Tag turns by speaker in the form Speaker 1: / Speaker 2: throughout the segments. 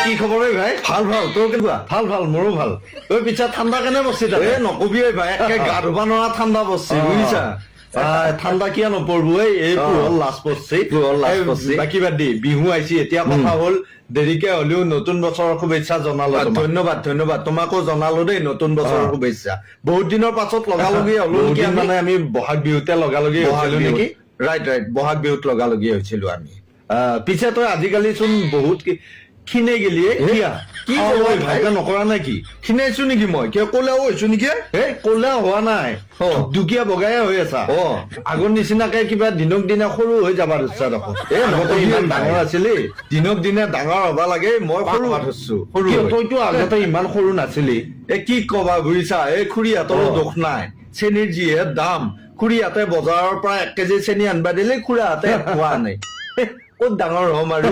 Speaker 1: কি খবৰ ঐ ভাই?
Speaker 2: ভাল ভাল তোৰ কেনেকুৱা?
Speaker 1: ভাল ভাল, মোৰো ভাল। ঐ পিছে ঠাণ্ডা কেনে বসছি তাতে?
Speaker 2: নকবি ঐ ভাই একে গা ধুবা নোৱাৰা ঠাণ্ডা বসছি বুজিছা।
Speaker 1: ঠাণ্ডা কিয় নপৰব এই পুহৰ লাষ্ট পৰছি।
Speaker 2: বাকী বাদ দি বিহু আহিছে এতিয়া কথা হ'ল দেৰিকে হলেও নতুন বছৰৰ শুভেচ্ছা জনালো। ধন্যবাদ ধন্যবাদ তোমাকো জনালো দেই নতুন বছৰৰ শুভেচ্ছা। বহুত দিনৰ পাছত লগালগি হলো মানে আমি বহাগ বিহুতে লগালগি হৈছিলো নেকি? ৰাইট ৰাইট বহাগ বিহুত লগালগি হৈছিলো আমি।
Speaker 1: পিছে তই আজিকালি চোন বহুত খিনে গেলি কি ভালকে নকৰা নে কি?
Speaker 2: খিনাইছো নেকি মই কিয় ক'লেও হৈছো নেকি?
Speaker 1: কলে হোৱা নাই দুখীয়া বগাই হৈ আছা। আগৰ নিচিনাকে কিবা দিনক দিনে সৰু হৈ যাবাৰ ইচ্ছা দেখোন।
Speaker 2: আগতে
Speaker 1: ইমান ডাঙৰ আছিলি,
Speaker 2: দিনক দিনে ডাঙৰ হবা লাগে মই সৰু হৈছো।
Speaker 1: তইতো আগতে ইমান সৰু নাছিলি।
Speaker 2: কি কবা বুজিছা এই খুৰীহঁতৰো দুখ নাই। চেনীৰ যিহে দাম খুৰীহঁতে বজাৰৰ পৰা 1 কেজি চেনী আনবা দিলে খুৰাহঁতে খোৱা নাই। ক'ত ডাঙৰ হম আৰু।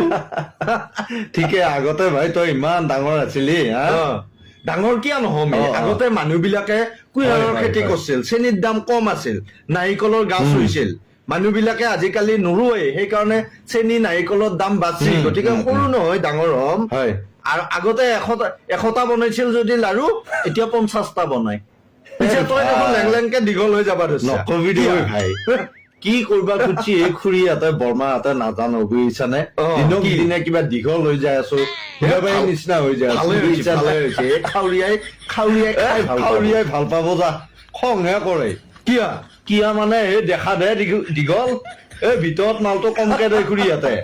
Speaker 1: ঠিকে আগতে ভাই তই ইমান ডাঙৰ আছিলি।
Speaker 2: ডাঙৰ কিয় নহম আগতে মানুহ বিলাকে কুঁহিয়াৰৰ খেতি কৰিছিল, চেনীৰ দাম কম আছিল, নাৰিকলৰ গাছ ৰুইছিল। মানুহ বিলাকে আজিকালি নোৰোৱে সেইকাৰণে চেনী নাৰিকলৰ দাম বাঢ়িছিল। গতিকে সৰু নহয় ডাঙৰ হম। আৰু আগতে 100টা বনাইছিল যদি লাৰু এতিয়া 50টা বনাই। পিছে তই দেখোন লেংলেংকে দীঘল হৈ যাবা ধৰিছ।
Speaker 1: নকবি দে ভাই কি কৰিবা খুজি এই খুৰীহঁতে বৰমাহঁতে নাজানো বুজিছানে। দিনক দিনে কিবা দীঘল হৈ যাই আছো নিচিনা হৈ যায় খাউৰিয়াই ভাল পাব যা খংহে কৰে। কিয়া মানে এই দেখা দে দীঘল এই ভিতৰত মালটো কমকে দে খুৰীহঁতে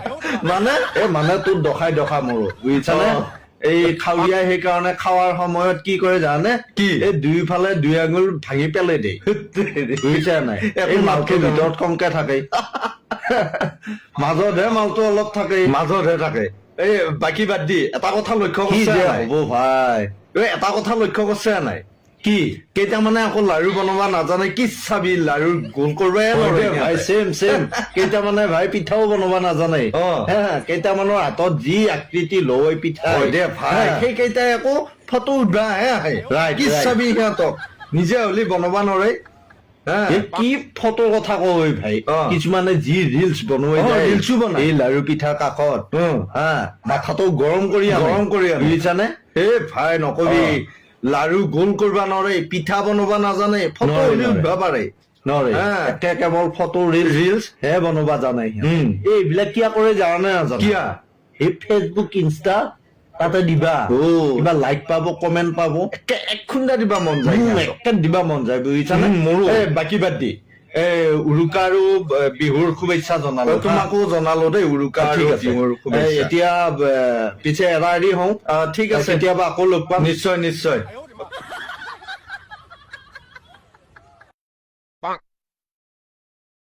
Speaker 1: মানে তোৰ দখাই দখা মোৰো বুজিছানে। এই খাউৰিয়াই সেইকাৰণে খাৱাৰ সময়ত কি কৰে জানে
Speaker 2: কি
Speaker 1: এই দুইফালে 2 আঙুল ভাঙি পেলাই দেই বুজিছা নাই। এই মালটো ভিতৰত কমকে থাকে মাজতহে মালটো অলপ থাকে
Speaker 2: এই বাকী বাদ দি এটা কথা লক্ষ্য কৰিছে
Speaker 1: হ'ব ভাই।
Speaker 2: এটা কথা লক্ষ্য কৰিছে নাই
Speaker 1: কি
Speaker 2: কেইটামানে আকৌ লাৰু বনাবা নাজানে কি চাবি লাৰু গোল কৰিবই
Speaker 1: ভাই চেম কেইটামানে ভাই পিঠাও বনাব নাজানে। কেইটামানৰ হাতত যি আকৃতি লৈ পিঠা
Speaker 2: ভাই সেইকেইটাই আকৌ ফটো উঠবাহে আহে কি চাবি সিহঁতক নিজে হলি বনাবা নোৱাৰে।
Speaker 1: কি ফটোৰ কথা কয় ভাই কিছুমানে যি ৰিলচ বনোৱাই
Speaker 2: ৰিলচো বনাই
Speaker 1: এই লাৰু পিঠাৰ কাষত মাথাটো গৰম কৰি বুজিছানে।
Speaker 2: ভাই নকবি লাৰু গোল কৰিবা নোৱাৰে, পিঠা বনাবা নাজানে, ফটো উঠবা পাৰে
Speaker 1: কেৱল ফটো ৰিলচ হে বনাবা জানে। এইবিলাক কিয় কৰে জানে নাজানে কিয়া এই ফেচবুক ইনষ্টা তাতে দিবা কিবা লাইক পাব কমেন্ট পাব
Speaker 2: এক খুন্দা দিবা মন যায়
Speaker 1: দিবা মন যায় বুজিছানে।
Speaker 2: মোৰো বাকী বাদ দি উৰুকা আৰু বিহুৰ শুভেচ্ছা জনালো তোমাকো জনালো দেই উৰুকা বিহুৰ শুভেচ্ছা।
Speaker 1: এতিয়া পিছে এৰা এৰি হওঁ
Speaker 2: ঠিক আছে কেতিয়াবা আকৌ লগ পাম নিশ্চয়।